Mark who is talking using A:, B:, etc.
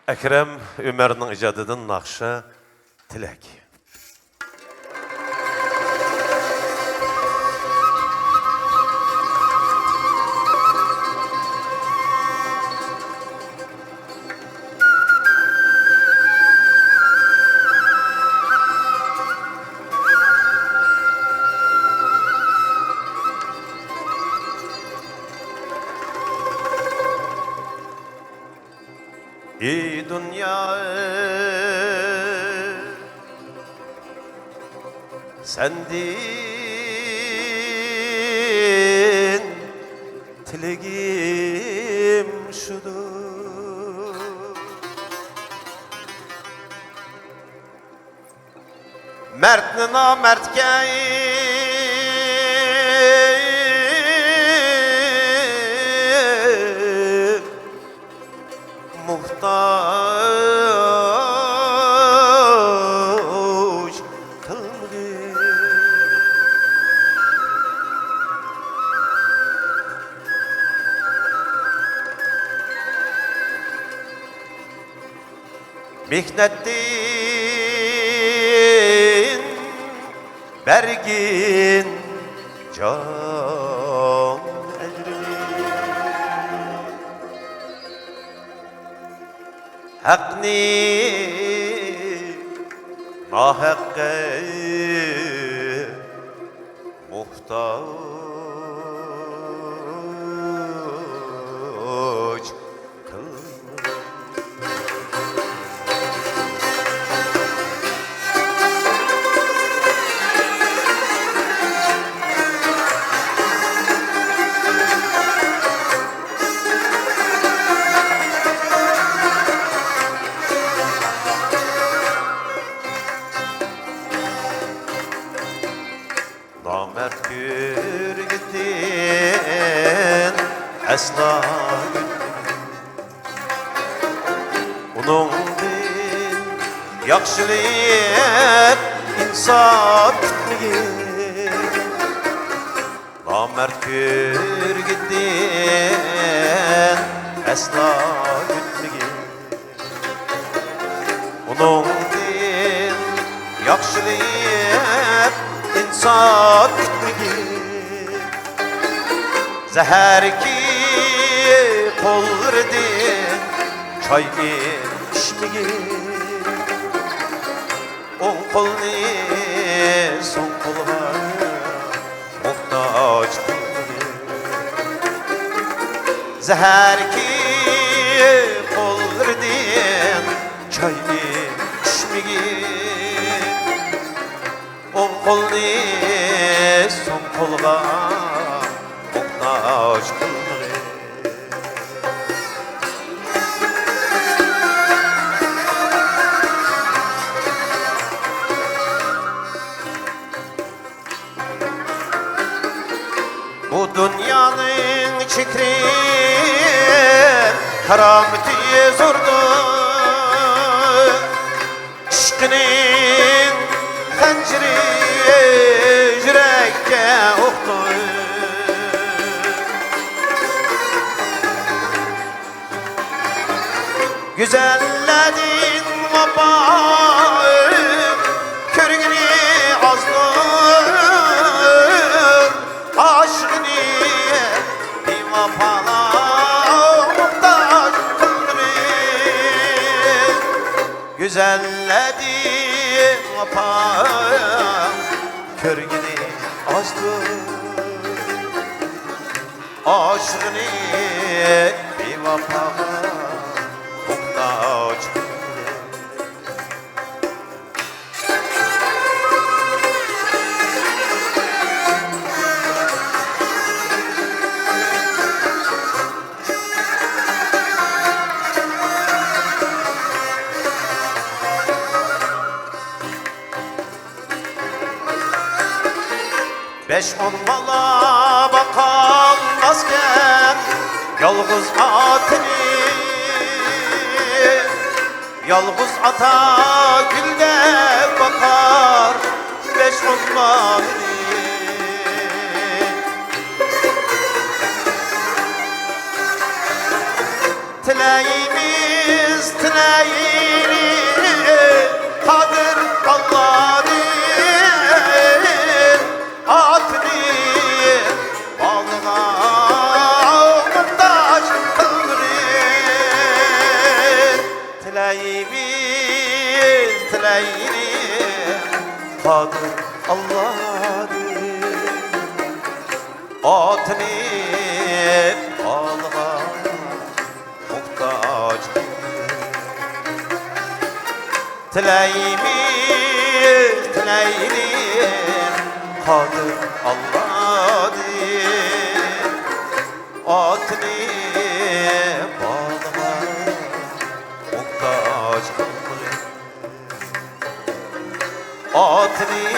A: Ekrem Ömer'nin icadıdın nakşı Tilek. Ey dünya sendin tilegim şudur mertni namertke muhtaç kıldı. Mihnettin bergin can Hakni nahakkı muhtaç kılma. Namert gür gittin esna onun din yakşılık insaf gitmegin Namert gür gittin esna gitmegin onun din yakşılık insaf gitmegin Zehər ki kol verdin çay içmegin On kolni son kolga muhtaç kılmagin Zehər ki kol verdin çay içmegin On kolni son kolga muhtaç kılmagin Bu dünyanın çikri karameti zordur İşkinin hanciri yürekke oktur Güzelledin vapayı körgünü azdır Aşkını bir vapala muhtaç kıldırır Güzelledin vapayı körgünü azdır Aşkını bir vapala muhtaç kıldırır Beş on mala bakamazken yalnız atını Yalnız ata gülde bakar beş on malını Dileğimiz tileyini kadir Allah'dır atını balığa muhtaç kıldırır tileyimiz tileyini kadir Allah'dır atını balığa muhtaç tileyimiz tileyimiz kadir Allah'dır atını balığa muhtaç kılır atını